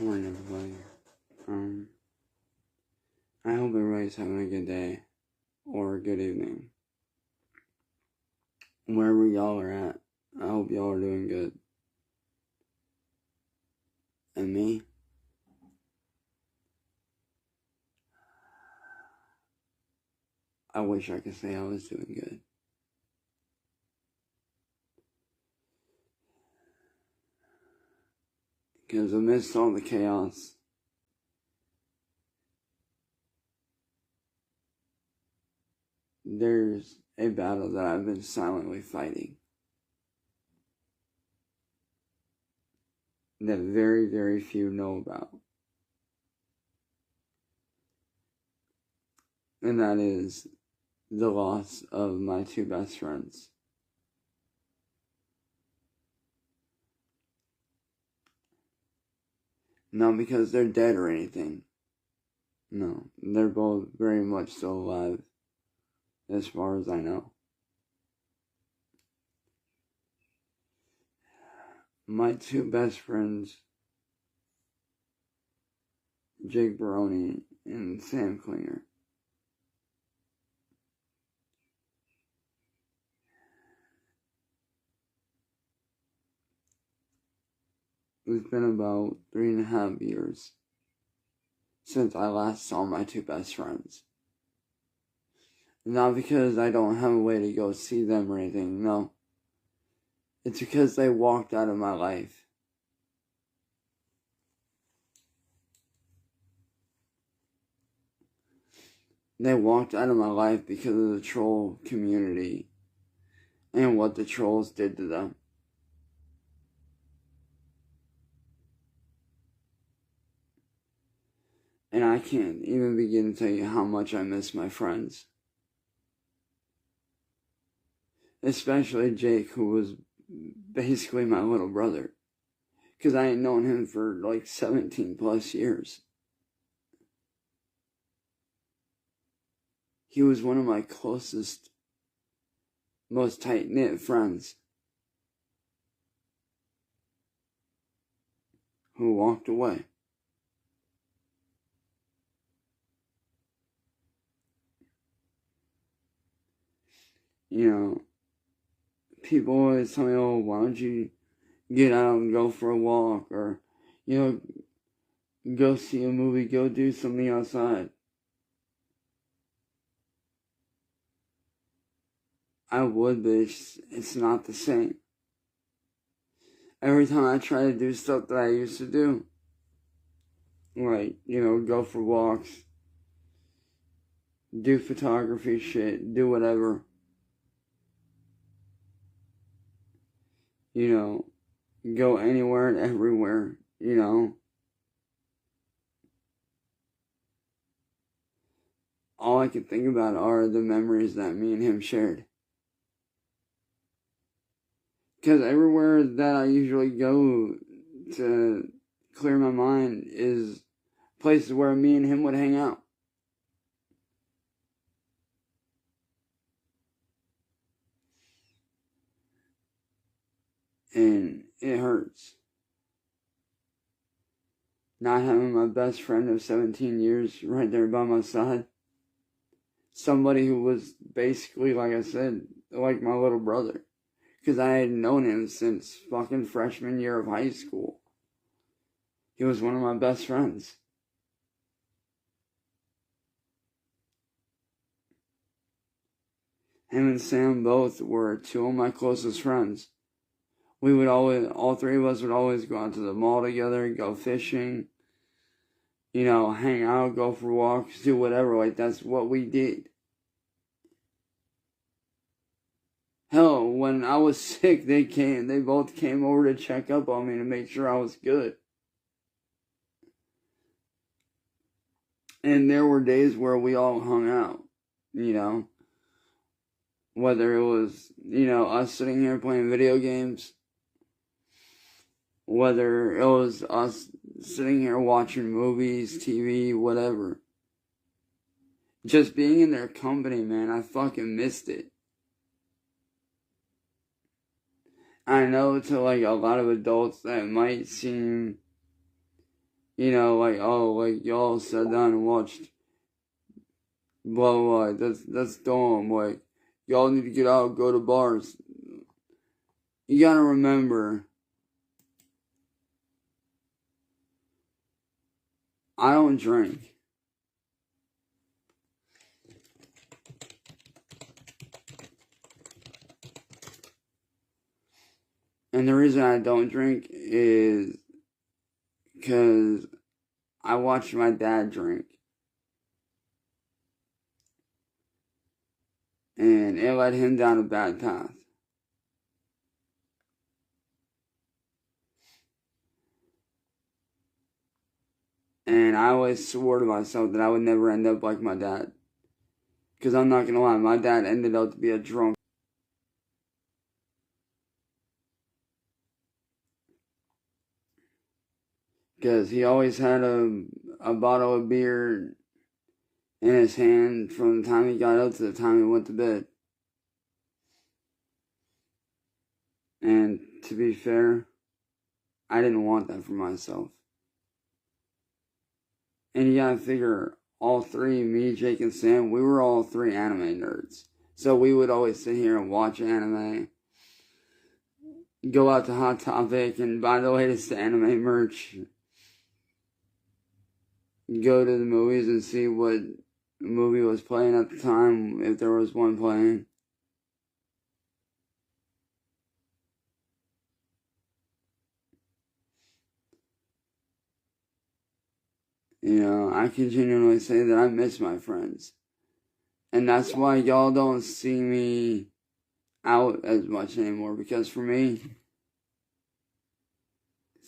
Morning, everybody. I hope everybody's having a good day or a good evening. Wherever y'all are at, I hope y'all are doing good. And me? I wish I could say I was doing good. Because amidst all the chaos, there's a battle that I've been silently fighting. That very, very few know about. And that is the loss of my two best friends. Not because they're dead or anything. No, they're both very much still alive, as far as I know. My two best friends, Jake Baroni and Sam Klinger. It's been about 3.5 years since I last saw my two best friends. Not because I don't have a way to go see them or anything, no. It's because they walked out of my life. They walked out of my life because of the troll community and what the trolls did to them. And I can't even begin to tell you how much I miss my friends. Especially Jake, who was basically my little brother. Because I ain't known him for like 17 plus years. He was one of my closest, most tight-knit friends. Who walked away. You know, people always tell me, oh, why don't you get out and go for a walk, or, you know, go see a movie, go do something outside. I would, but it's not the same. Every time I try to do stuff that I used to do, like, you know, go for walks, do photography shit, do whatever, you know, go anywhere and everywhere, you know. All I can think about are the memories that me and him shared. Because everywhere that I usually go to clear my mind is places where me and him would hang out. And it hurts. Not having my best friend of 17 years right there by my side. Somebody who was basically, like I said, like my little brother. Because I had known him since fucking freshman year of high school. He was one of my best friends. Him and Sam both were two of my closest friends. We would always, all three of us would always go out to the mall together, go fishing, you know, hang out, go for walks, do whatever. Like, that's what we did. Hell, when I was sick, they both came over to check up on me to make sure I was good. And there were days where we all hung out, you know. Whether it was, you know, us sitting here playing video games. Whether it was us sitting here watching movies, TV, whatever. Just being in their company, man, I fucking missed it. I know to like a lot of adults that might seem, you know, like, oh, like, y'all sat down and watched blah, blah, blah. That's dumb. Like, y'all need to get out, go to bars. You gotta remember, I don't drink. And the reason I don't drink is because I watched my dad drink. And it led him down a bad path. And I always swore to myself that I would never end up like my dad. Because I'm not going to lie, my dad ended up to be a drunk. Because he always had a bottle of beer in his hand from the time he got up to the time he went to bed. And to be fair, I didn't want that for myself. And you gotta figure, all three, me, Jake, and Sam, we were all three anime nerds. So we would always sit here and watch anime, go out to Hot Topic and buy the latest anime merch, go to the movies and see what movie was playing at the time, if there was one playing. You know, I can genuinely say that I miss my friends. And that's why y'all don't see me out as much anymore. Because for me,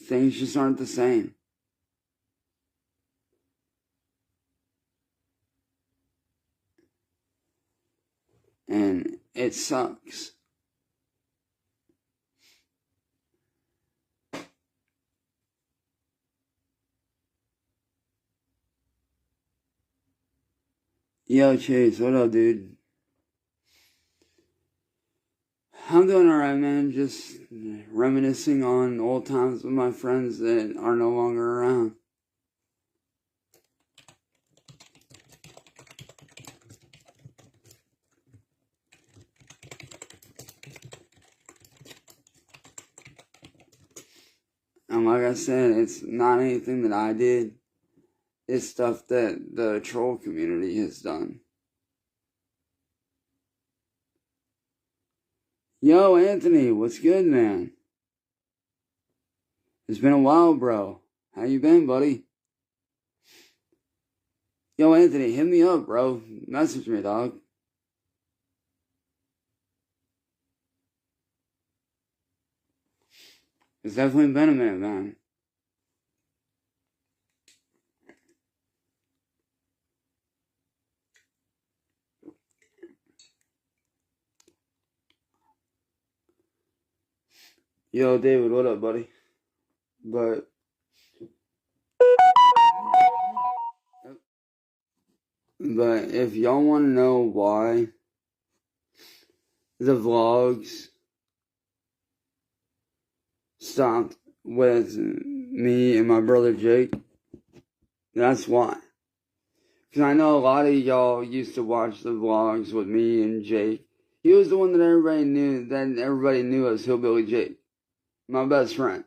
things just aren't the same. And it sucks. Yo, Chase, what up, dude? I'm doing alright, man. Just reminiscing on old times with my friends that are no longer around. And like I said, it's not anything that I did. It's stuff that the troll community has done. Yo, Anthony, what's good, man? It's been a while, bro. How you been, buddy? Yo, Anthony, hit me up, bro. Message me, dog. It's definitely been a minute, man. Yo, David, what up, buddy? But if y'all want to know why the vlogs stopped with me and my brother Jake, that's why. Because I know a lot of y'all used to watch the vlogs with me and Jake. He was the one that everybody knew as Hillbilly Jake, my best friend.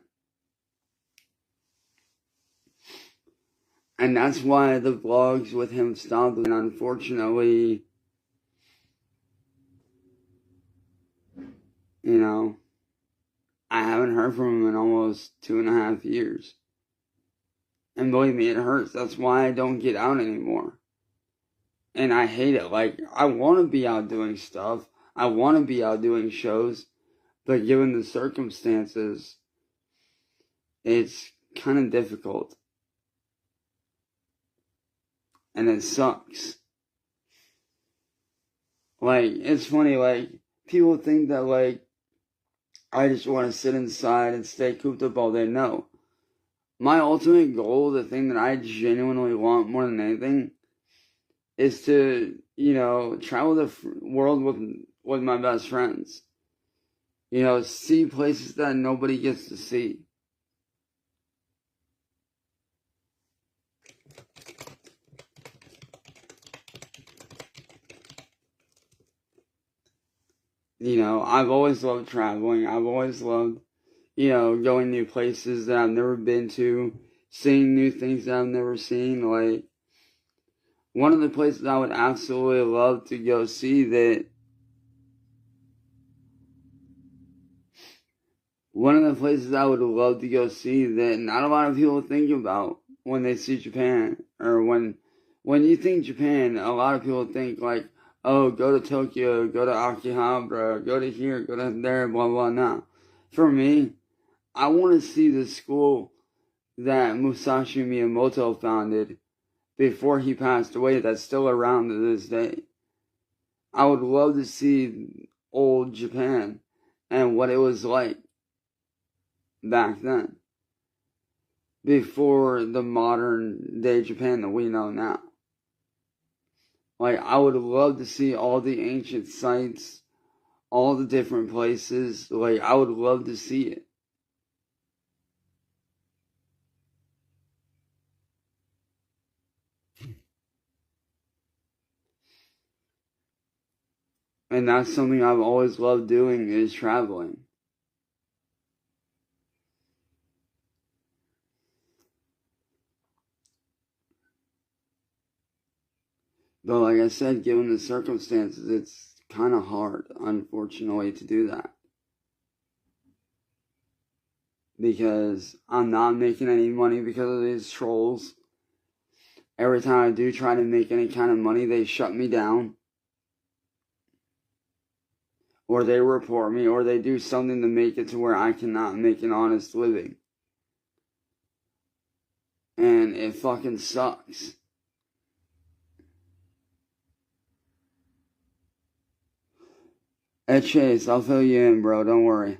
And that's why the vlogs with him stopped. And unfortunately, you know, I haven't heard from him in almost 2.5 years. And believe me, it hurts. That's why I don't get out anymore. And I hate it. Like, I want to be out doing stuff. I want to be out doing shows. But given the circumstances, it's kind of difficult. And it sucks. Like, it's funny, like, people think that, like, I just want to sit inside and stay cooped up all day. No. My ultimate goal, the thing that I genuinely want more than anything, is to, you know, travel the world with my best friends. You know, see places that nobody gets to see. You know, I've always loved traveling. I've always loved, you know, going new places that I've never been to, seeing new things that I've never seen. Like, one of the places I would absolutely love to go see that one of the places I would love to go see that not a lot of people think about when they see Japan, or when you think Japan, a lot of people think like, oh, go to Tokyo, go to Akihabara, go to here, go to there, blah, blah, blah. For me, I want to see the school that Musashi Miyamoto founded before he passed away that's still around to this day. I would love to see old Japan and what it was like back then, before the modern day Japan that we know now. Like, I would love to see all the ancient sites, all the different places. Like, I would love to see it. And that's something I've always loved doing, is traveling. But like I said, given the circumstances, it's kind of hard, unfortunately, to do that. Because I'm not making any money because of these trolls. Every time I do try to make any kind of money, they shut me down. Or they report me, or they do something to make it to where I cannot make an honest living. And it fucking sucks. Hey Chase, I'll fill you in, bro, don't worry.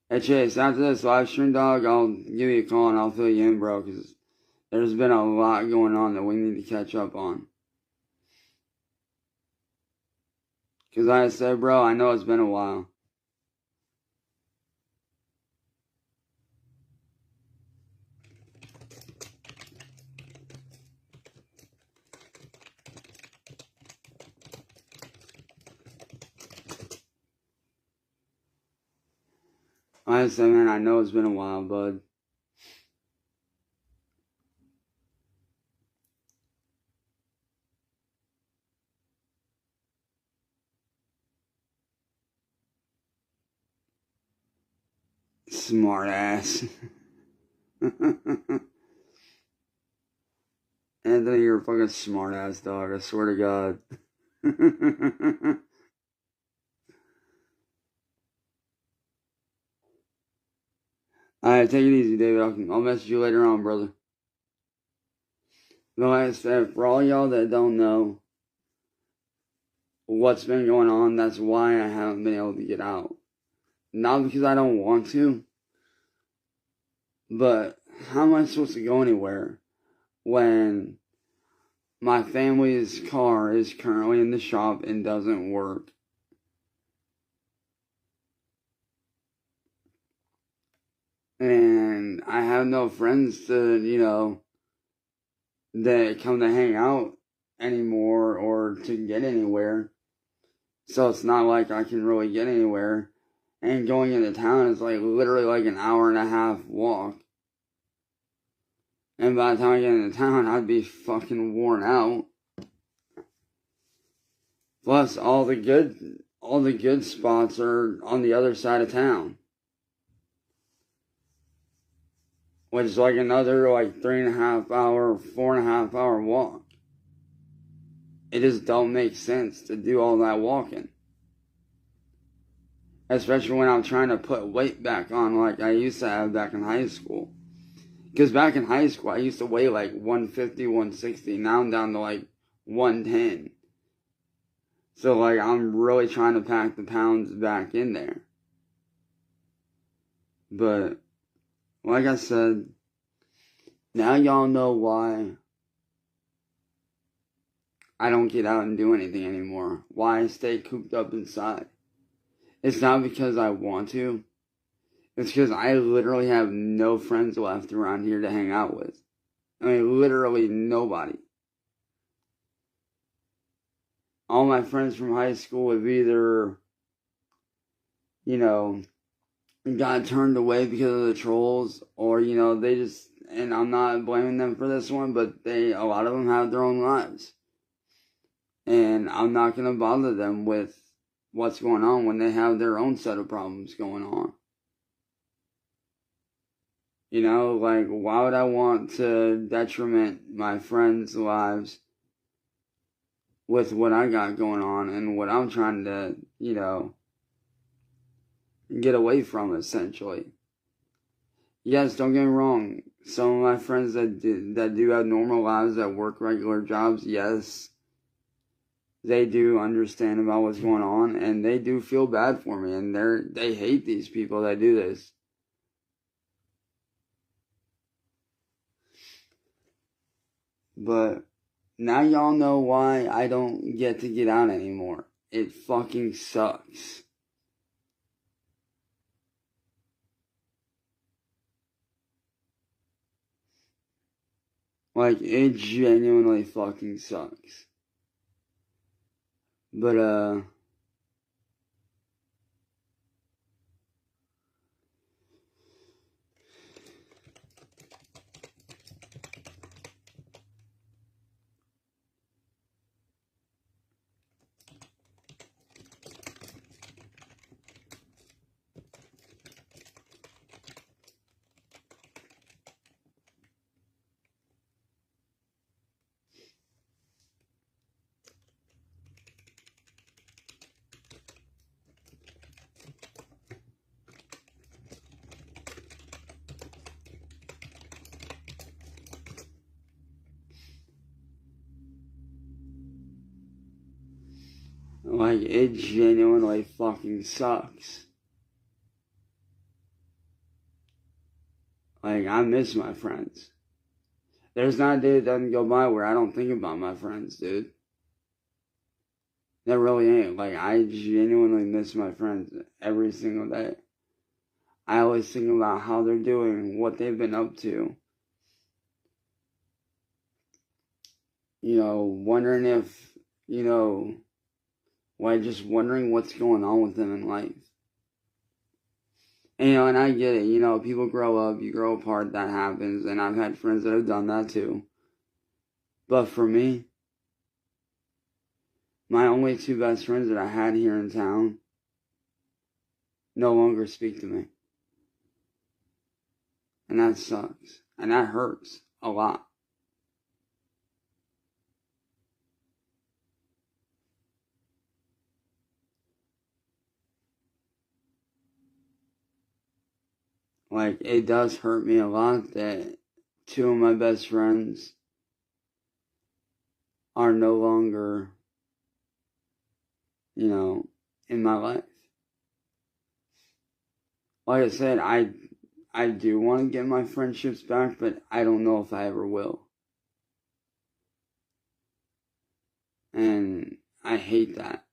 Hey Chase, after this live stream, dog, I'll give you a call and I'll fill you in, bro, because there's been a lot going on that we need to catch up on. Because like I said, bro, I know it's been a while. Like I said, man, I know it's been a while, bud. Smart ass. Anthony, you're a fucking smart ass, dog. I swear to God. Alright, take it easy, David. I'll message you later on, brother. But like I said, for all y'all that don't know what's been going on, that's why I haven't been able to get out. Not because I don't want to, but how am I supposed to go anywhere when my family's car is currently in the shop and doesn't work? And I have no friends to, you know, that come to hang out anymore or to get anywhere. So it's not like I can really get anywhere. And going into town is like literally like an hour and a half walk. And by the time I get into town, I'd be fucking worn out. Plus, all the good spots are on the other side of town. Which is like another like 3.5 hour, 4.5 hour walk. It just don't make sense to do all that walking. Especially when I'm trying to put weight back on like I used to have back in high school. Because back in high school, I used to weigh like 150, 160. Now I'm down to like 110. So like I'm really trying to pack the pounds back in there. But like I said, now y'all know why I don't get out and do anything anymore. Why I stay cooped up inside. It's not because I want to. It's because I literally have no friends left around here to hang out with. I mean, literally nobody. all my friends from high school have either, you know, got turned away because of the trolls, or, you know, they just, and I'm not blaming them for this one, but a lot of them have their own lives. And I'm not going to bother them with what's going on when they have their own set of problems going on. You know, like, why would I want to detriment my friends' lives with what I got going on and what I'm trying to, you know, get away from, essentially. Yes, don't get me wrong. Some of my friends that do have normal lives, that work regular jobs, yes, they do understand about what's going on, and they do feel bad for me, and they hate these people that do this. But now y'all know why I don't get to get out anymore. It fucking sucks. Like, it genuinely fucking sucks. But, like, it genuinely fucking sucks. Like, I miss my friends. There's not a day that doesn't go by where I don't think about my friends, dude. That really ain't. Like, I genuinely miss my friends every single day. I always think about how they're doing, what they've been up to. You know, wondering if, you know, like, just wondering what's going on with them in life. And, you know, and I get it. You know, people grow up, you grow apart, that happens. And I've had friends that have done that too. But for me, my only two best friends that I had here in town no longer speak to me. And that sucks. And that hurts a lot. Like, it does hurt me a lot that two of my best friends are no longer, you know, in my life. Like I said, I do want to get my friendships back, but I don't know if I ever will. And I hate that.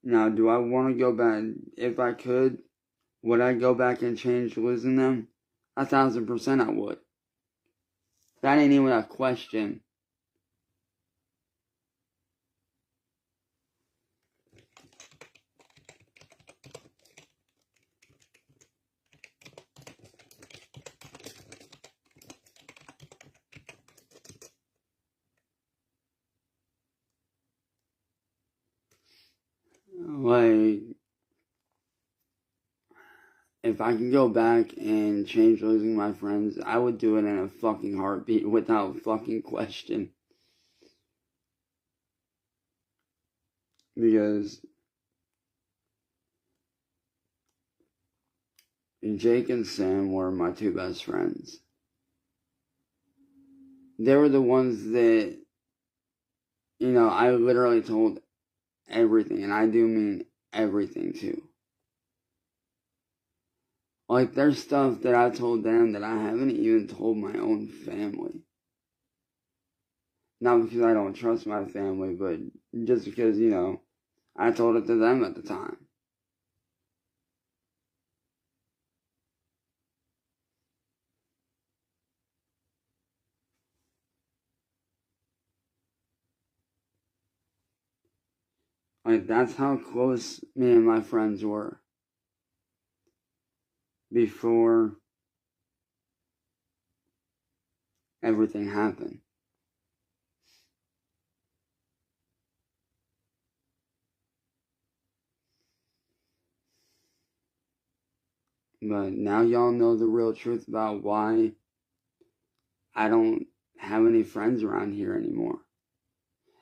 Now, do I want to go back? If I could, would I go back and change losing them? 1,000% I would. That ain't even a question. Like, if I could go back and change losing my friends, I would do it in a fucking heartbeat without fucking question. Because Jake and Sam were my two best friends. They were the ones that, you know, I literally told everything, and I do mean everything too. Like, there's stuff that I told them that I haven't even told my own family. Not because I don't trust my family, but just because, you know, I told it to them at the time. Like, that's how close me and my friends were before everything happened. But now y'all know the real truth about why I don't have any friends around here anymore.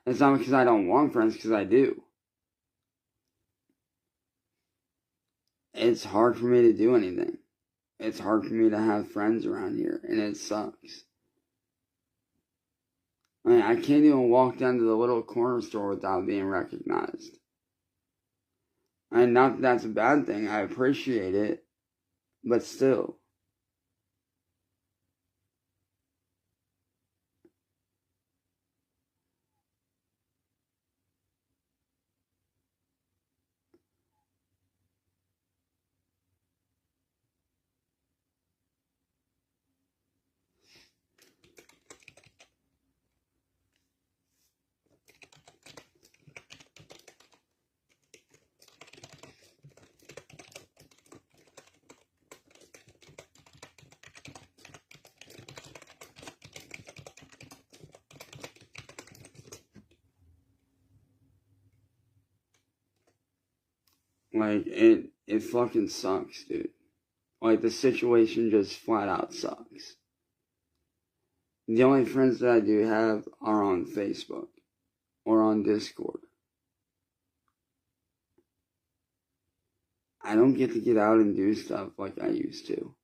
It's not because I don't want friends, because I do. It's hard for me to do anything. It's hard for me to have friends around here, and it sucks. I mean, I can't even walk down to the little corner store without being recognized. And not that that's a bad thing, I appreciate it, but still. Like, it fucking sucks, dude. Like, the situation just flat out sucks. The only friends that I do have are on Facebook or on Discord. I don't get to get out and do stuff like I used to.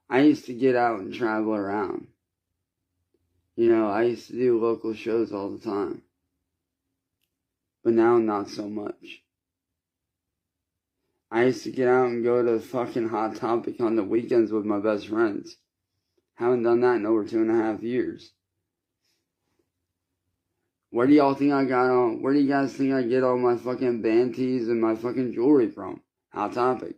I used to get out and travel around. You know, I used to do local shows all the time. But now, not so much. I used to get out and go to fucking Hot Topic on the weekends with my best friends. Haven't done that in over 2.5 years. Where do y'all think I got on? Where do you guys think I get all my fucking band tees and my fucking jewelry from? Hot Topic.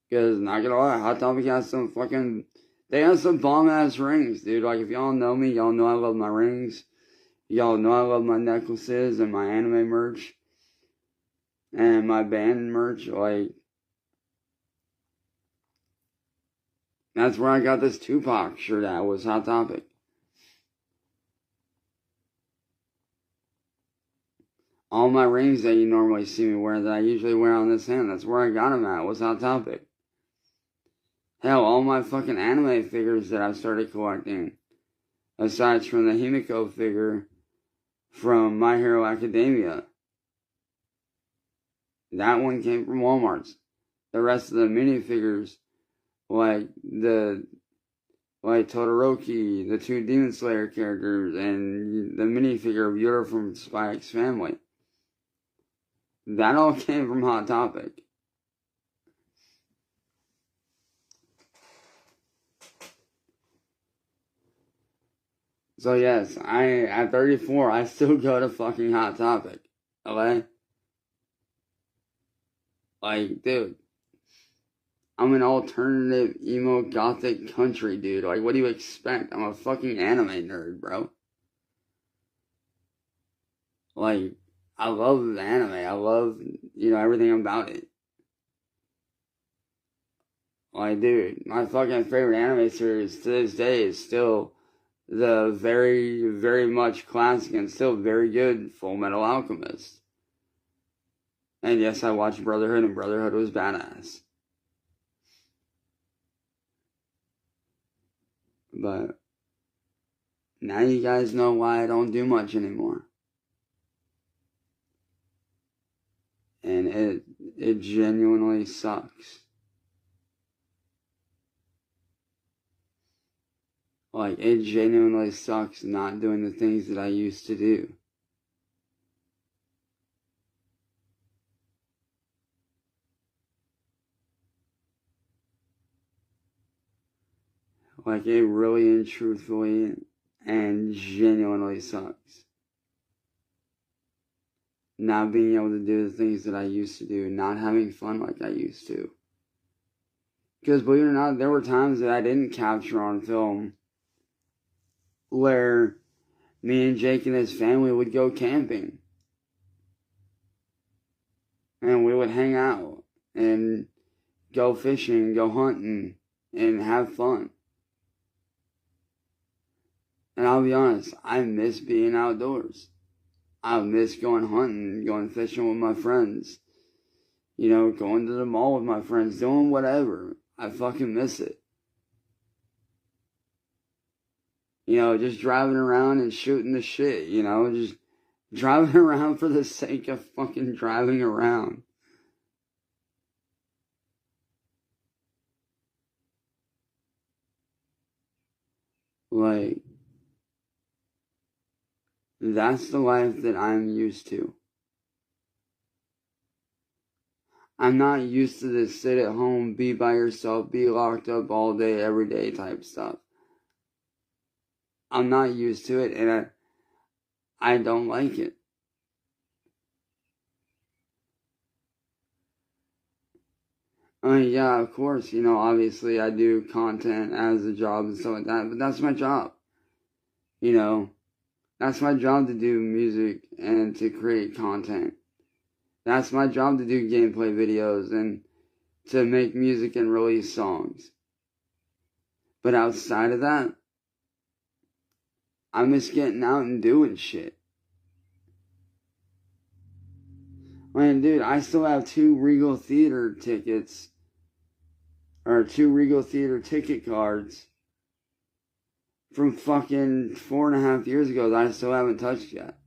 Because, not gonna lie, Hot Topic has some fucking... They have some bomb-ass rings, dude. Like, if y'all know me, y'all know I love my rings. Y'all know I love my necklaces and my anime merch. And my band merch, like... That's where I got this Tupac shirt at, was Hot Topic. All my rings that you normally see me wear, that I usually wear on this hand, that's where I got them at, was Hot Topic. Hell, all my fucking anime figures that I've started collecting, aside from the Himiko figure from My Hero Academia, that one came from Walmart's. The rest of the minifigures, like Todoroki, the 2 Demon Slayer characters, and the minifigure of Yura from Spy X Family, that all came from Hot Topic. So yes, at 34, I still go to fucking Hot Topic. Okay? Like, dude, I'm an alternative emo gothic country dude. Like, what do you expect? I'm a fucking anime nerd, bro. Like, I love anime. I love, everything about it. Like, dude, my fucking favorite anime series to this day is still the very, very much classic and still very good Full Metal Alchemist. And yes, I watched Brotherhood, and Brotherhood was badass. But now you guys know why I don't do much anymore. And it genuinely sucks. Like, it genuinely sucks not doing the things that I used to do. Like, it really and truthfully and genuinely sucks. Not being able to do the things that I used to do, not having fun like I used to. Because believe it or not, there were times that I didn't capture on film where me and Jake and his family would go camping. And we would hang out and go fishing, go hunting, and have fun. And I'll be honest, I miss being outdoors. I miss going hunting, going fishing with my friends. You know, going to the mall with my friends, doing whatever. I fucking miss it. You know, just driving around and shooting the shit, you know, just driving around for the sake of fucking driving around. Like, that's the life that I'm used to. I'm not used to this sit at home, be by yourself, be locked up all day, every day type stuff. I'm not used to it, and I don't like it. I mean, yeah, of course, you know, obviously I do content as a job and stuff like that, but that's my job. You know, that's my job to do music and to create content. That's my job to do gameplay videos and to make music and release songs. But outside of that, I miss getting out and doing shit. Man, dude, I still have 2 Regal Theater tickets, or 2 Regal Theater ticket cards from fucking 4.5 years ago that I still haven't touched yet.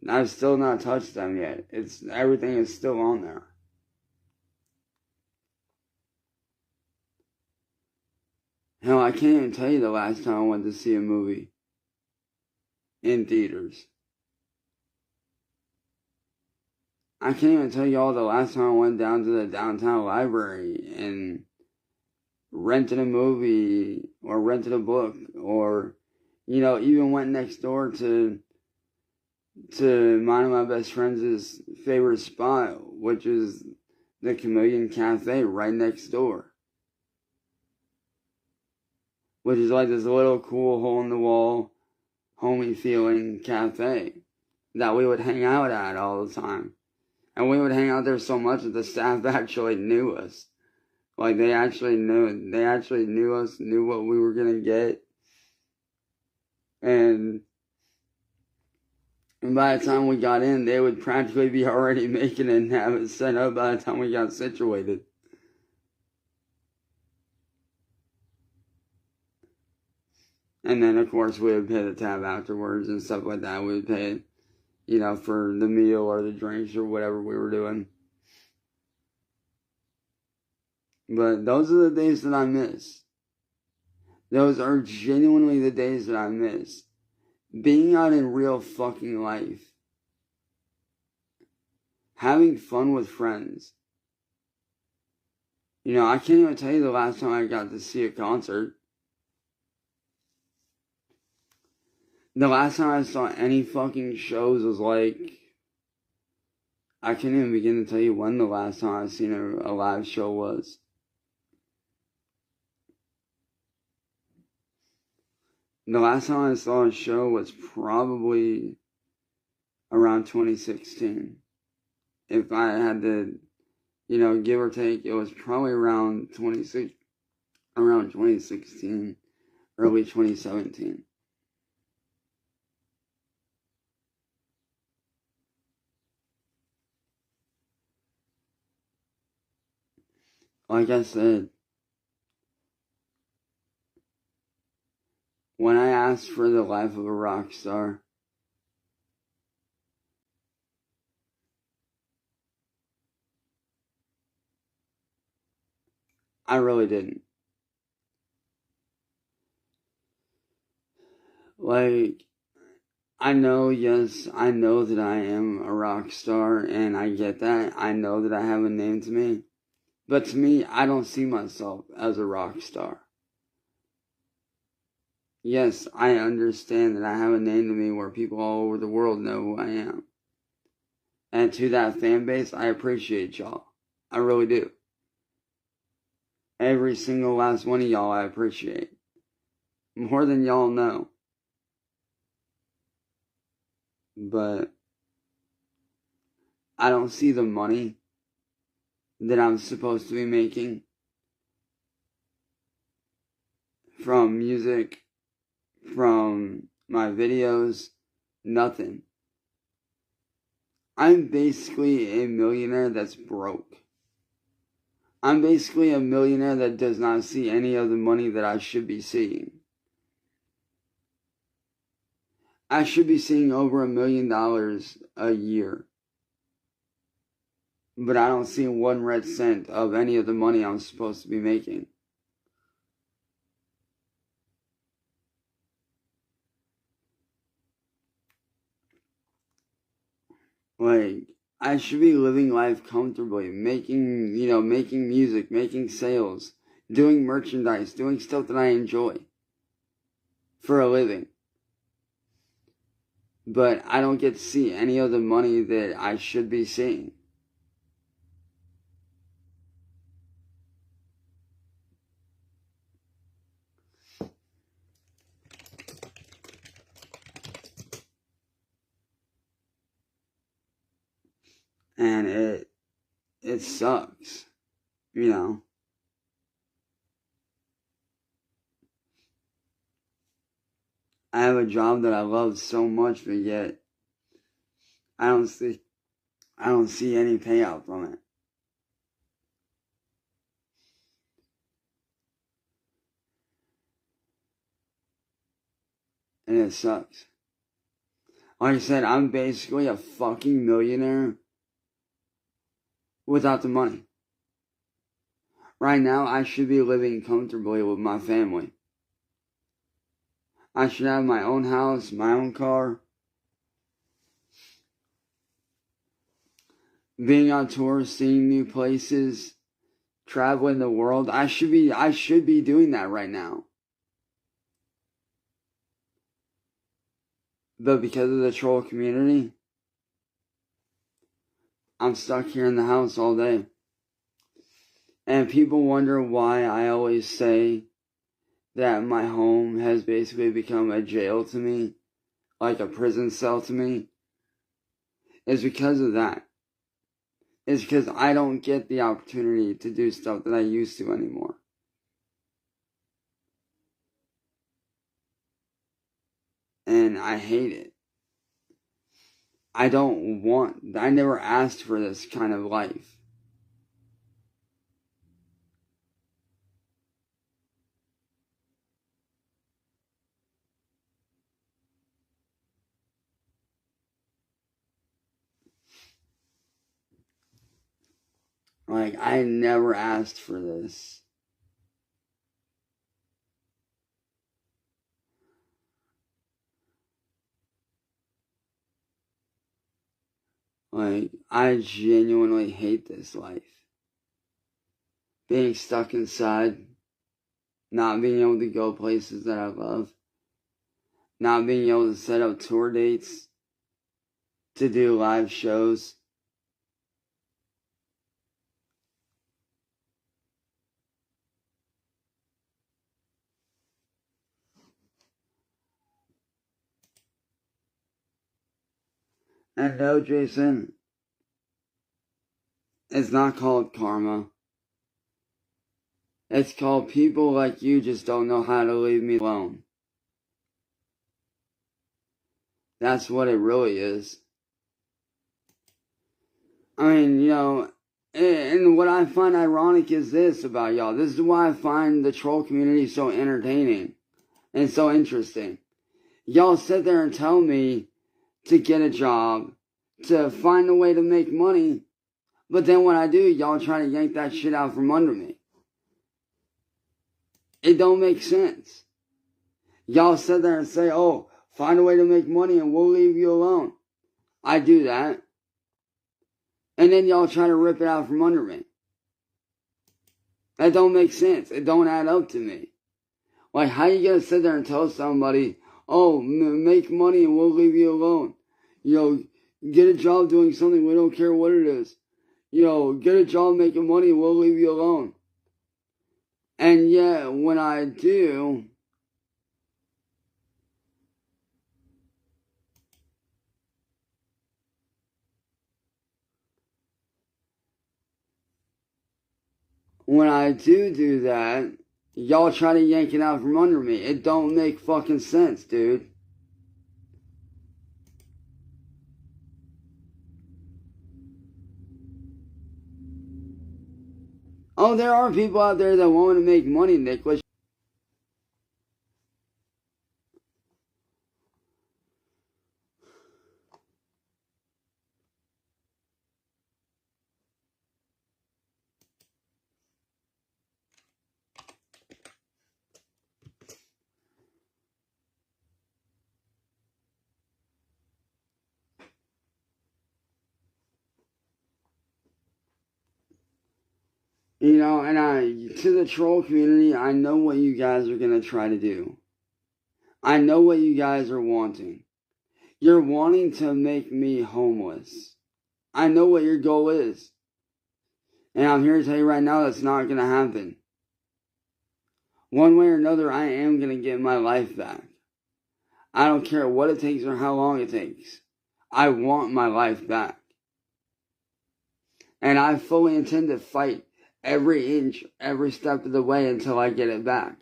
I've still not touched them yet. Everything is still on there. Hell, I can't even tell you the last time I went to see a movie in theaters. I can't even tell y'all the last time I went down to the downtown library and rented a movie or rented a book or, you know, even went next door to mine and my best friend's favorite spot, which is the Chameleon Cafe right next door. Which is like this little cool hole-in-the-wall, homey feeling cafe that we would hang out at all the time. And we would hang out there so much that the staff actually knew us. Like, they actually knew us, knew what we were gonna get. And by the time we got in, they would practically be already making it and have it set up by the time we got situated. And then, of course, we would pay the tab afterwards and stuff like that. We would pay, you know, for the meal or the drinks or whatever we were doing. But those are the days that I miss. Those are genuinely the days that I miss. Being out in real fucking life. Having fun with friends. You know, I can't even tell you the last time I got to see a concert. The last time I saw any fucking shows was like, I can't even begin to tell you when the last time I've seen a live show was. The last time I saw a show was probably around 2016. If I had to, you know, give or take, it was probably around 2016, early 2017. Like I said, when I asked for the life of a rock star, I really didn't. Like, I know that I am a rock star, and I get that. I know that I have a name to me. But to me, I don't see myself as a rock star. Yes, I understand that I have a name to me where people all over the world know who I am. And to that fan base, I appreciate y'all. I really do. Every single last one of y'all I appreciate. More than y'all know. But I don't see the money that I'm supposed to be making from music, from my videos, nothing. I'm basically a millionaire that's broke. I'm basically a millionaire that does not see any of the money that I should be seeing. I should be seeing over $1 million a year. But I don't see 1 red cent of any of the money I'm supposed to be making. Like, I should be living life comfortably, making music, making sales, doing merchandise, doing stuff that I enjoy for a living. But I don't get to see any of the money that I should be seeing. And it sucks, you know. I have a job that I love so much, but yet I don't see any payout from it. And it sucks. Like I said, I'm basically a fucking millionaire without the money. Right now, I should be living comfortably with my family. I should have my own house, my own car. Being on tour, seeing new places, traveling the world. I should be doing that right now. But because of the troll community, I'm stuck here in the house all day. And people wonder why I always say that my home has basically become a jail to me, like a prison cell to me. It's because of that. It's because I don't get the opportunity to do stuff that I used to anymore. And I hate it. I never asked for this kind of life. Like, I never asked for this. Like, I genuinely hate this life. Being stuck inside, not being able to go places that I love, not being able to set up tour dates, to do live shows. And no, Jason, it's not called karma. It's called people like you just don't know how to leave me alone. That's what it really is. I mean, you know, and what I find ironic is this about y'all. This is why I find the troll community so entertaining and so interesting. Y'all sit there and tell me to get a job, to find a way to make money, but then when I do, y'all try to yank that shit out from under me. It don't make sense. Y'all sit there and say, oh, find a way to make money and we'll leave you alone. I do that. And then y'all try to rip it out from under me. That don't make sense. It don't add up to me. Like, how you gonna sit there and tell somebody, oh, make money and we'll leave you alone? You know, get a job doing something, we don't care what it is. You know, get a job making money and we'll leave you alone. And yet, when I do, when I do that, y'all try to yank it out from under me. It don't make fucking sense, dude. Oh, there are people out there that want to make money, Nicholas. You know, and to the troll community, I know what you guys are going to try to do. I know what you guys are wanting. You're wanting to make me homeless. I know what your goal is. And I'm here to tell you right now that's not going to happen. One way or another, I am going to get my life back. I don't care what it takes or how long it takes. I want my life back. And I fully intend to fight every inch, every step of the way until I get it back.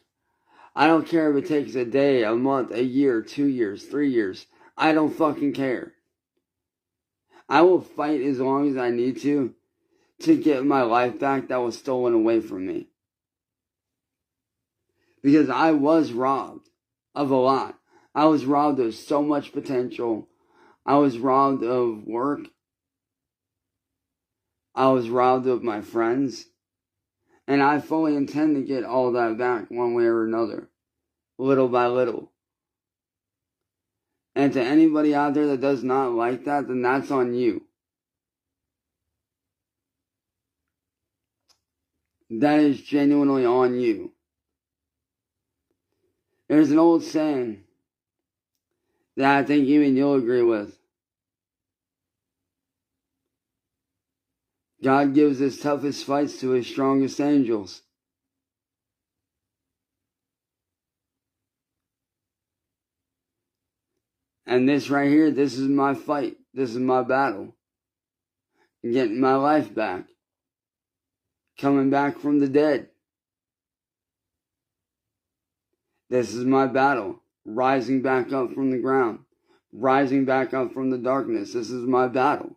I don't care if it takes a day, a month, a year, 2 years, 3 years. I don't fucking care. I will fight as long as I need to get my life back that was stolen away from me. Because I was robbed of a lot. I was robbed of so much potential. I was robbed of work. I was robbed of my friends. And I fully intend to get all that back one way or another. Little by little. And to anybody out there that does not like that, then that's on you. That is genuinely on you. There's an old saying that I think even you'll agree with. God gives his toughest fights to his strongest angels. And this right here, this is my fight. This is my battle. Getting my life back. Coming back from the dead. This is my battle. Rising back up from the ground. Rising back up from the darkness. This is my battle.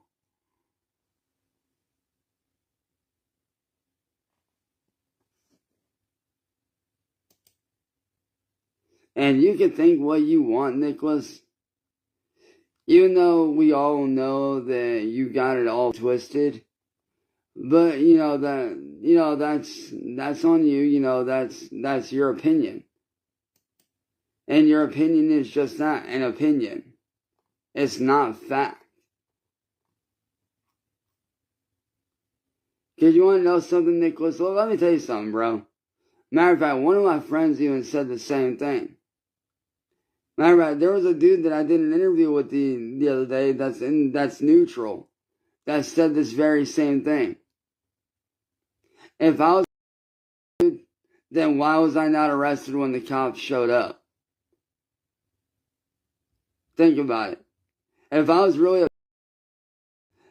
And you can think what you want, Nicholas. Even though we all know that you got it all twisted. But that's on you, that's your opinion. And your opinion is just that, an opinion. It's not fact. Because you want to know something, Nicholas? Well, let me tell you something, bro. Matter of fact, one of my friends even said the same thing. Matter of fact, there was a dude that I did an interview with the other day that's neutral. That said this very same thing. If I was then why was I not arrested when the cops showed up? Think about it. If I was really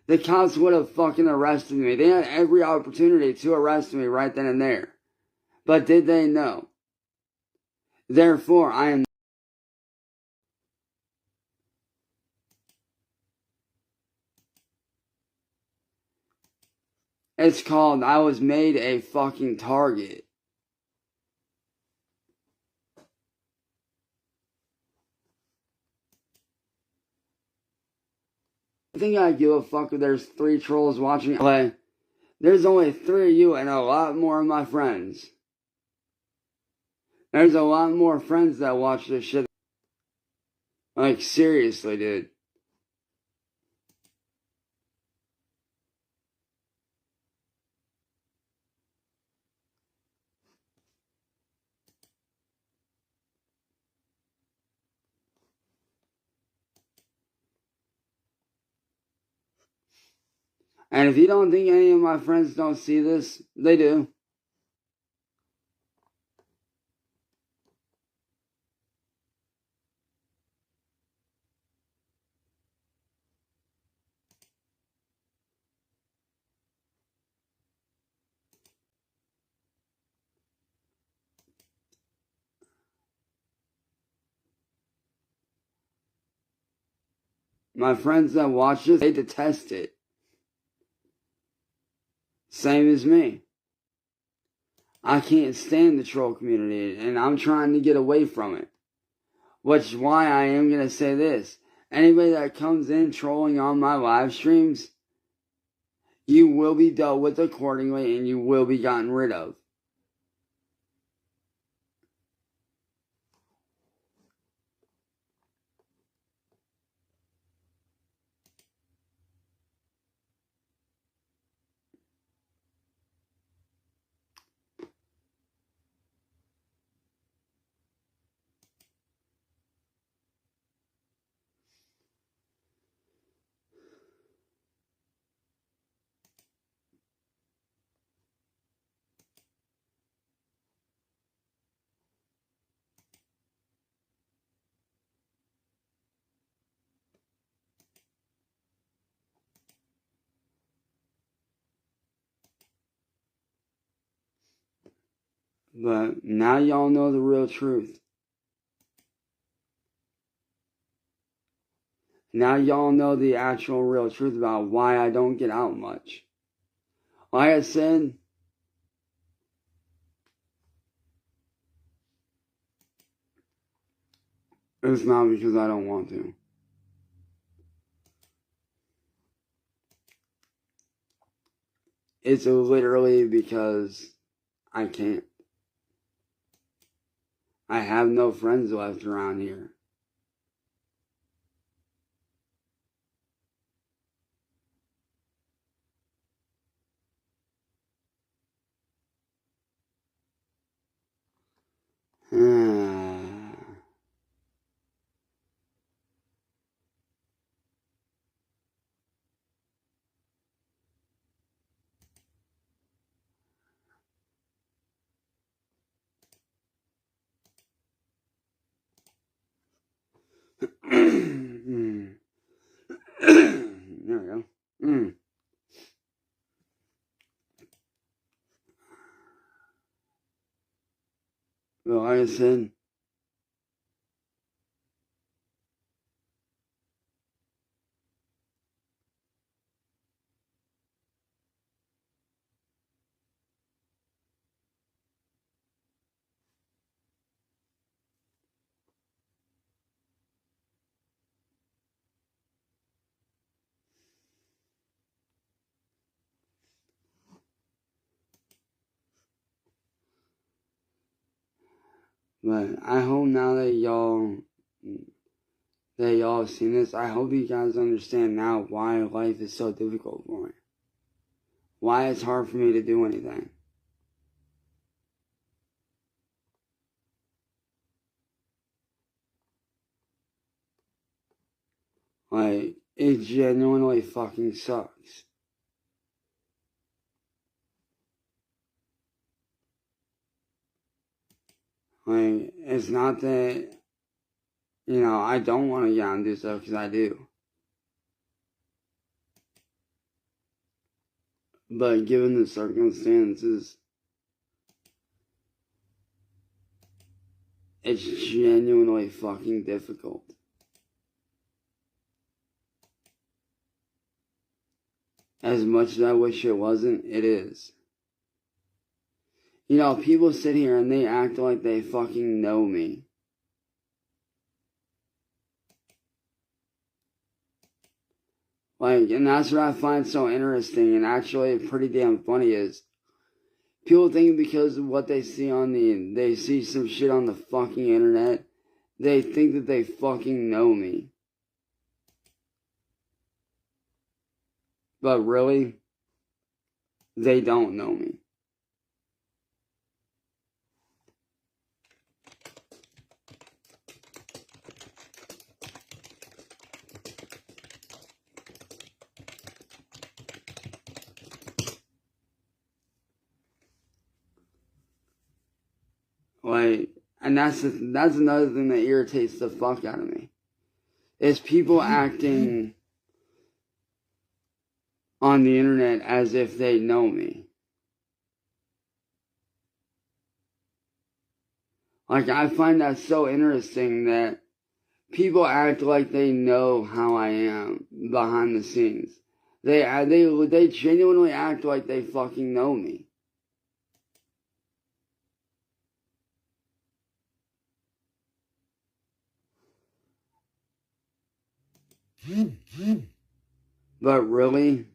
the cops would have fucking arrested me. They had every opportunity to arrest me right then and there. But did they? No. Therefore, I am. It's called I was made a fucking target. I think I give a fuck if there's 3 trolls watching play. There's only 3 of you and a lot more of my friends. There's a lot more friends that watch this shit. Like, seriously, dude. And if you don't think any of my friends don't see this, they do. My friends that watch this, they detest it. Same as me. I can't stand the troll community, and I'm trying to get away from it. Which is why I am going to say this. Anybody that comes in trolling on my live streams, you will be dealt with accordingly and you will be gotten rid of. But now y'all know the real truth. Now y'all know the actual real truth about why I don't get out much. Like I said, it's not because I don't want to. It's literally because I can't. I have no friends left around here. There we go. Well, like I said, but I hope now that y'all have seen this, I hope you guys understand now why life is so difficult for me. Why it's hard for me to do anything. Like, it genuinely fucking sucks. Like, it's not that, you know, I don't want to get out and do stuff, because I do. But given the circumstances, it's genuinely fucking difficult. As much as I wish it wasn't, it is. You know, people sit here and they act like they fucking know me. Like, and that's what I find so interesting and actually pretty damn funny is people think because of what they see they see some shit on the fucking internet, they think that they fucking know me. But really, they don't know me. Like, and that's another thing that irritates the fuck out of me. Is people acting on the internet as if they know me. Like, I find that so interesting that people act like they know how I am behind the scenes. They genuinely act like they fucking know me. But really,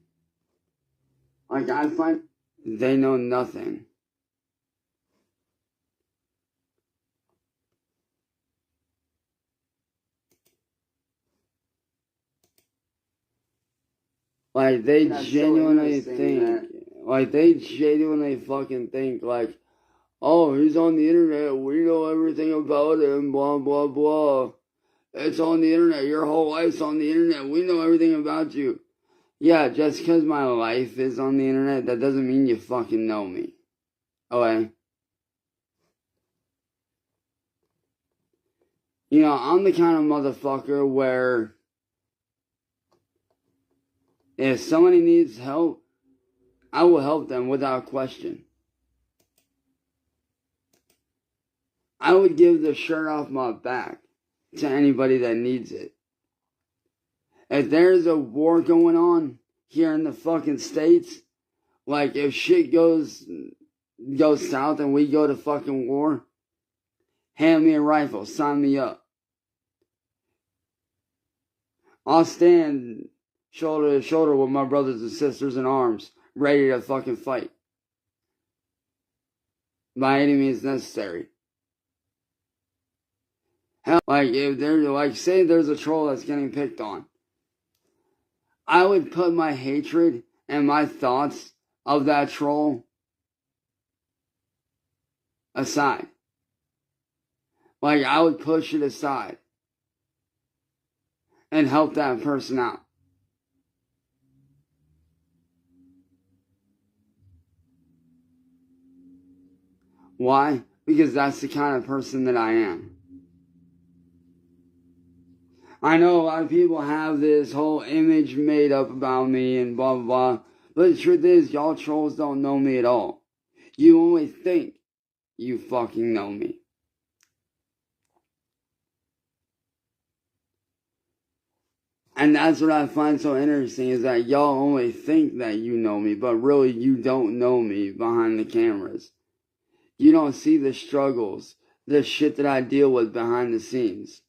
like, I find they know nothing. Like, they genuinely think, like, they genuinely fucking think, like, oh, he's on the internet, we know everything about him, blah, blah, blah. It's on the internet, your whole life's on the internet, we know everything about you. Yeah, just because my life is on the internet, that doesn't mean you fucking know me. Okay? You know, I'm the kind of motherfucker where if somebody needs help, I will help them without question. I would give the shirt off my back to anybody that needs it. If there's a war going on here in the fucking States, like if shit goes south and we go to fucking war, hand me a rifle, sign me up. I'll stand shoulder to shoulder with my brothers and sisters in arms, ready to fucking fight. By any means necessary. Hell, like if there's, like, say there's a troll that's getting picked on, I would put my hatred and my thoughts of that troll aside. Like, I would push it aside and help that person out. Why? Because that's the kind of person that I am. I know a lot of people have this whole image made up about me and blah, blah, blah. But the truth is, y'all trolls don't know me at all. You only think you fucking know me. And that's what I find so interesting, is that y'all only think that you know me, but really you don't know me behind the cameras. You don't see the struggles, the shit that I deal with behind the scenes.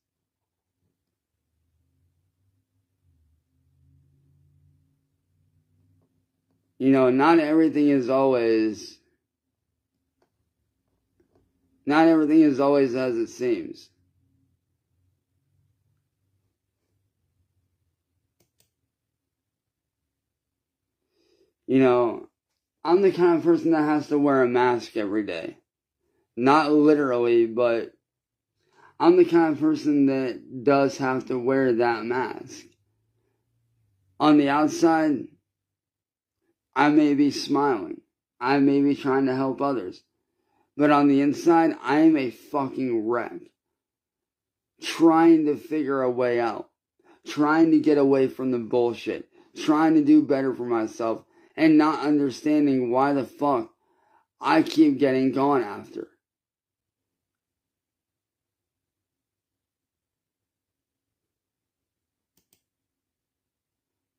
You know, not everything is always as it seems. You know, I'm the kind of person that has to wear a mask every day. Not literally, but I'm the kind of person that does have to wear that mask. On the outside, I may be smiling. I may be trying to help others. But on the inside, I am a fucking wreck. Trying to figure a way out. Trying to get away from the bullshit. Trying to do better for myself. And not understanding why the fuck I keep getting gone after.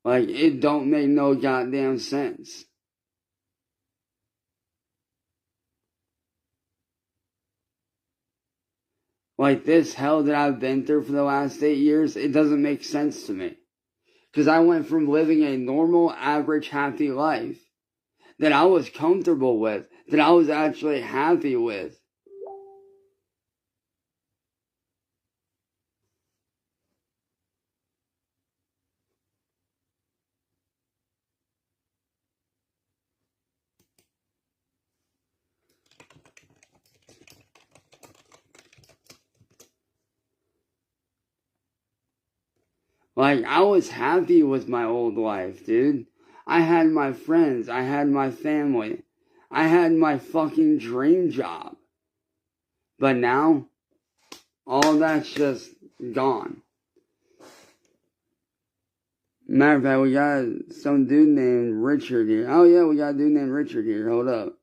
Like, it don't make no goddamn sense. Like, this hell that I've been through for the last 8 years, it doesn't make sense to me. Because I went from living a normal, average, happy life that I was comfortable with, that I was actually happy with. Like, I was happy with my old life, dude. I had my friends. I had my family. I had my fucking dream job. But now, all that's just gone. Matter of fact, we got some dude named Richard here. Oh yeah, we got a dude named Richard here. Hold up.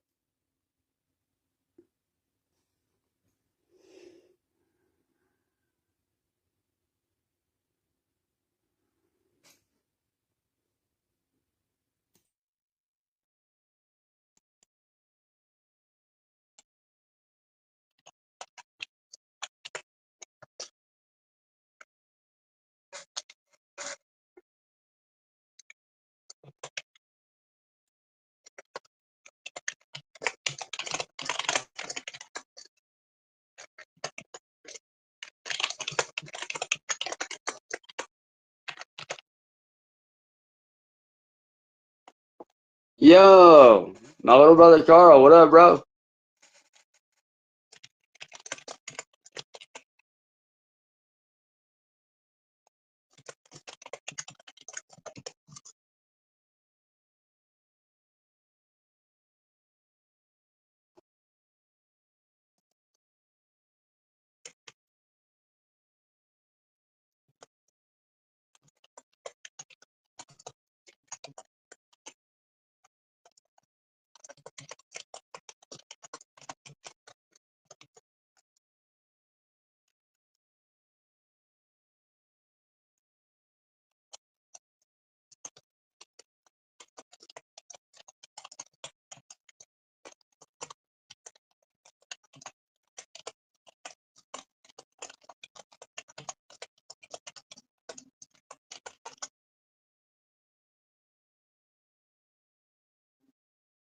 Yo, my little brother Carl, what up, bro?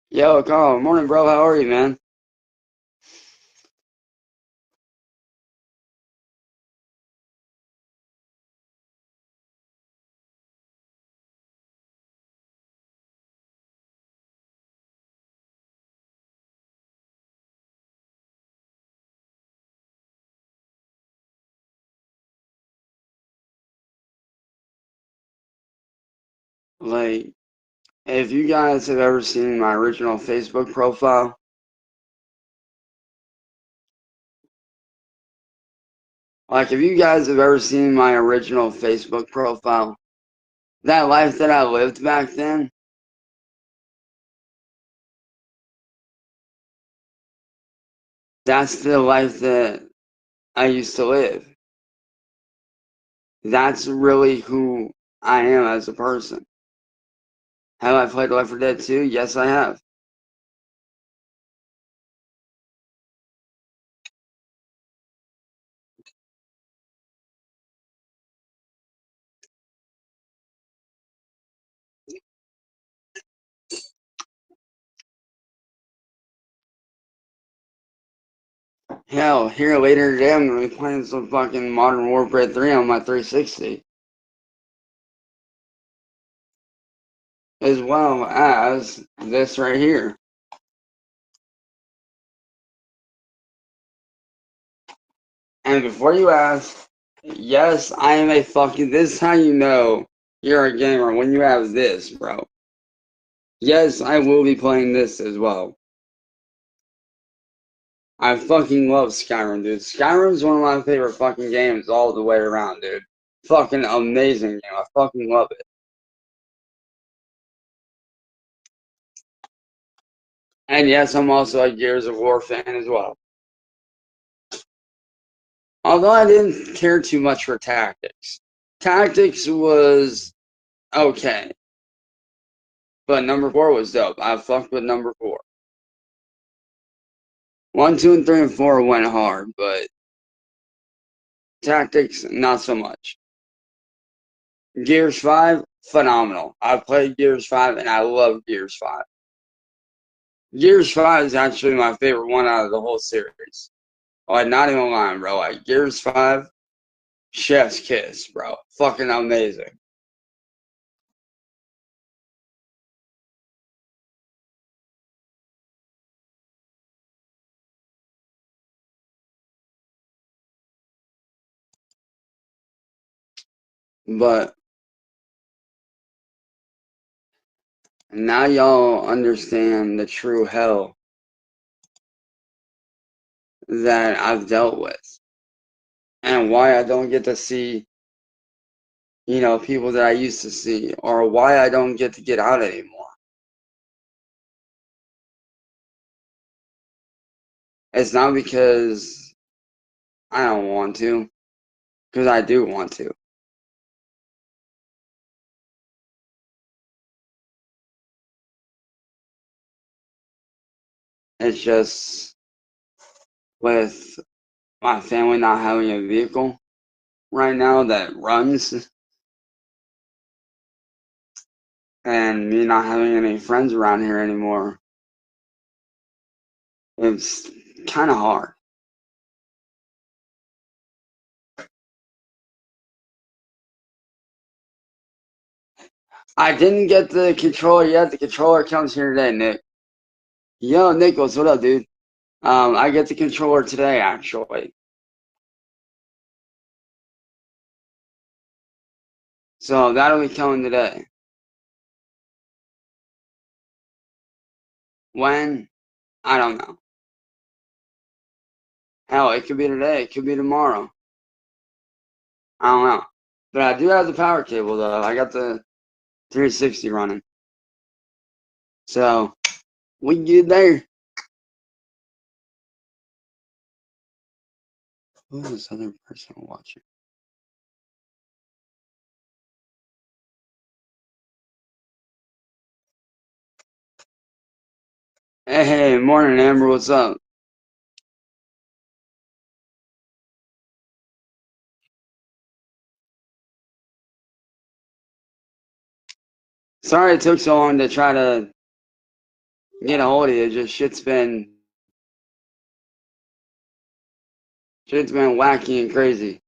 Yo, Carl, morning, bro. How are you, man? Like, if you guys have ever seen my original Facebook profile, like, if you guys have ever seen my original Facebook profile, that life that I lived back then, that's the life that I used to live. That's really who I am as a person. Have I played Left 4 Dead 2? Yes, I have. Hell, here later today, I'm gonna be playing some fucking Modern Warfare 3 on my 360, as well as this right here. And before you ask, yes, I am a fucking. This is how you know you're a gamer when you have this, bro. Yes, I will be playing this as well. I fucking love Skyrim, dude. Skyrim's one of my favorite fucking games all the way around, dude. Fucking amazing game. I fucking love it. And yes, I'm also a Gears of War fan as well. Although I didn't care too much for Tactics. Tactics was okay, but number 4 was dope. I fucked with number 4. 1, 2, and 3, and 4 went hard, but Tactics, not so much. Gears 5, phenomenal. I've played Gears 5 and I love Gears 5. Gears 5 is actually my favorite one out of the whole series. Like, not even lying, bro. Like, Gears 5, chef's kiss, bro. Fucking amazing. But now y'all understand the true hell that I've dealt with and why I don't get to see, people that I used to see, or why I don't get to get out anymore. It's not because I don't want to, because I do want to. It's just with my family not having a vehicle right now that runs, and me not having any friends around here anymore, it's kind of hard. I didn't get the controller yet. The controller comes here today, Nick. Yo, Nicholas, what up, dude? I get the controller today, actually. So that'll be coming today. When? I don't know. Hell, it could be today. It could be tomorrow. I don't know. But I do have the power cable, though. I got the 360 running. So we get there. Who's this other person watching? Hey, morning, Amber. What's up? Sorry it took so long to try to get a hold of you. Just shit's been wacky and crazy.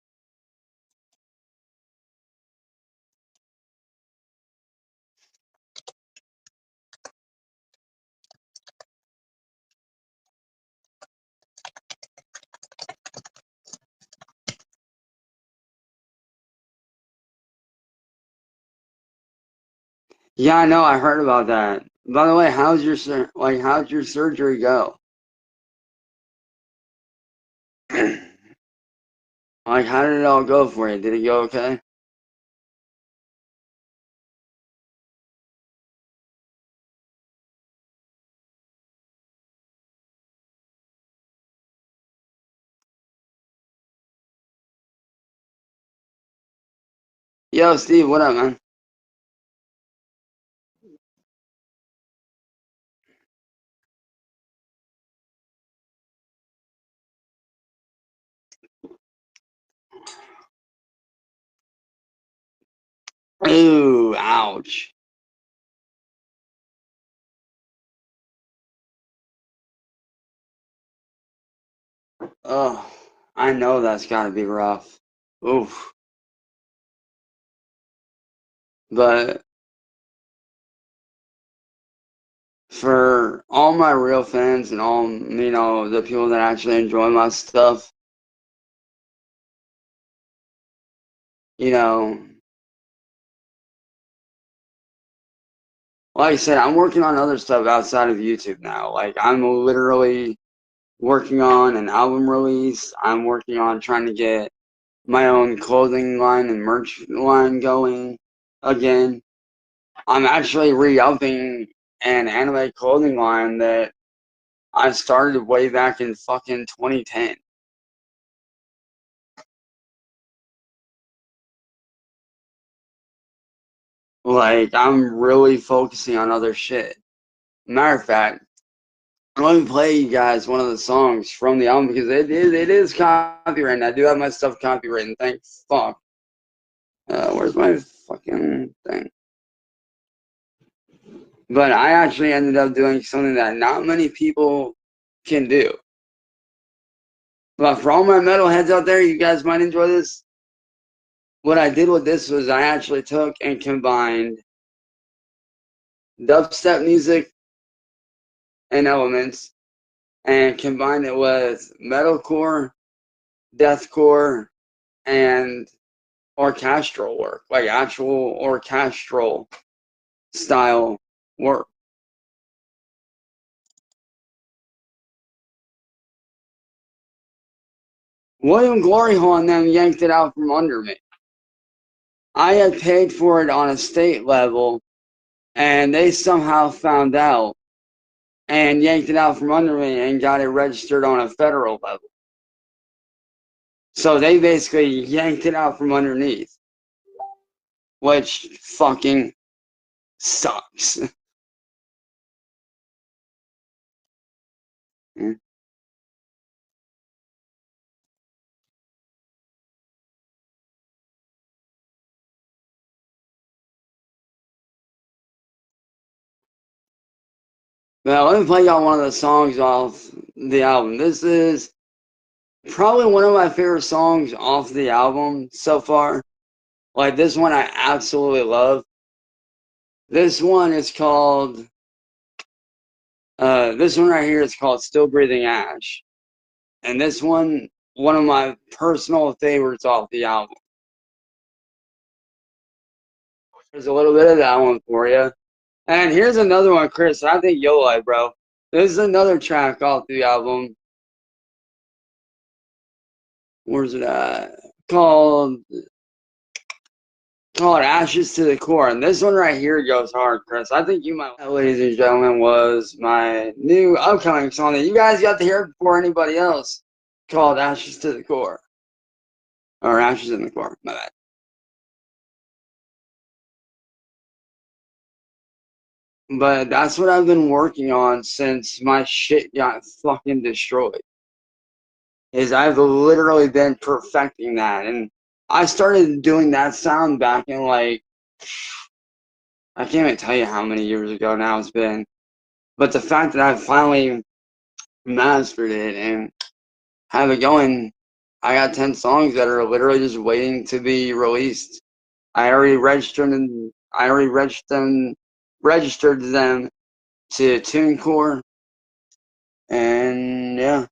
Yeah, I know. I heard about that. By the way, how's your surgery go? Like, how did it all go for you? Did it go okay? Yo, Steve, what up, man? Ooh, ouch. Oh, I know that's gotta be rough. Oof. But for all my real fans and all, the people that actually enjoy my stuff, you know, like I said, I'm working on other stuff outside of YouTube now. Like, I'm literally working on an album release. I'm working on trying to get my own clothing line and merch line going again. I'm actually re-upping an anime clothing line that I started way back in fucking 2010. Like, I'm really focusing on other shit. Matter of fact, let me play you guys one of the songs from the album because it is copyrighted. I do have my stuff copyrighted. Thank fuck. Where's my fucking thing? But I actually ended up doing something that not many people can do. But for all my metalheads out there, you guys might enjoy this. What I did with this was I actually took and combined dubstep music and elements and combined it with metalcore, deathcore, and orchestral work, like actual orchestral style work. William Glory Hole and them yanked it out from under me. I had paid for it on a state level, and they somehow found out and yanked it out from under me and got it registered on a federal level. So they basically yanked it out from underneath, which fucking sucks. Now, let me play y'all one of the songs off the album. This is probably one of my favorite songs off the album so far. Like, this one I absolutely love. This one is called, this one right here is called Still Breathing Ash. And this one of my personal favorites off the album. There's a little bit of that one for you. And here's another one, Chris. I think you'll like, bro. This is another track off the album. Where's it at? Called Ashes to the Core. And this one right here goes hard, Chris. I think you might. That, ladies and gentlemen, was my new upcoming song that you guys got to hear before anybody else, called Ashes to the Core. Or Ashes in the Core, my bad. But that's what I've been working on since my shit got fucking destroyed. Is I've literally been perfecting that. And I started doing that sound back in like, I can't even tell you how many years ago now it's been. But the fact that I finally mastered it and have it going, I got 10 songs that are literally just waiting to be released. I already registered them to TuneCore, and yeah,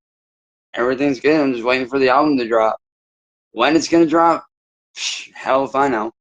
everything's good. I'm just waiting for the album to drop. When it's gonna drop, hell if I know.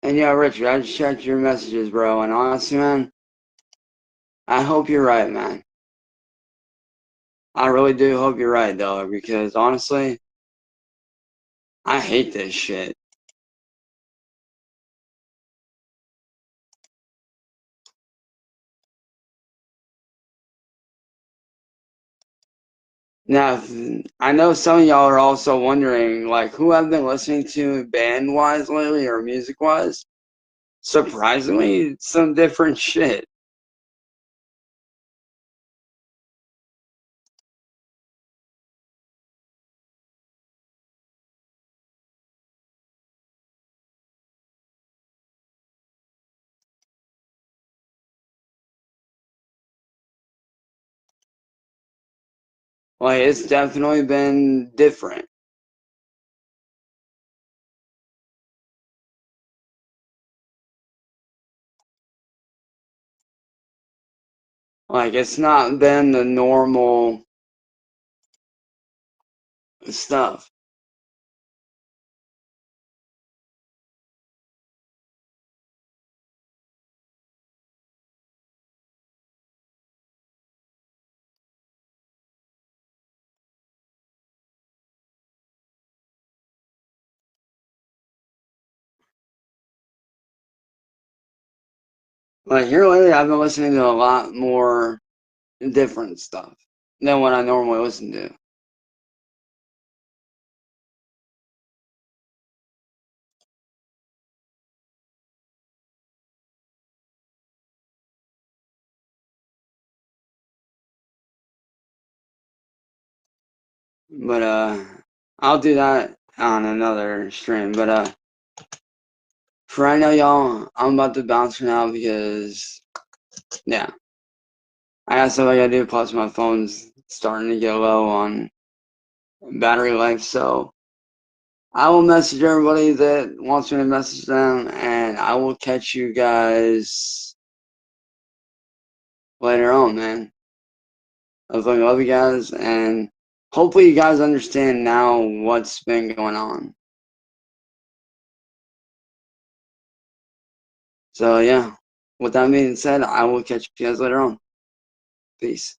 And yeah, Richard, I just checked your messages, bro, and honestly, man, I hope you're right, man. I really do hope you're right, though, because honestly, I hate this shit. Now, I know some of y'all are also wondering, like, who I've been listening to band-wise lately or music-wise. Surprisingly, some different shit. Like, it's definitely been different. Like, it's not been the normal stuff. Like, here lately, I've been listening to a lot more different stuff than what I normally listen to. But, I'll do that on another stream. But, for right now, y'all, I'm about to bounce for now because, yeah, I got stuff I gotta do. Plus, my phone's starting to get low on battery life. So, I will message everybody that wants me to message them, and I will catch you guys later on, man. I fucking love you guys, and hopefully you guys understand now what's been going on. So, yeah, with that being said, I will catch you guys later on. Peace.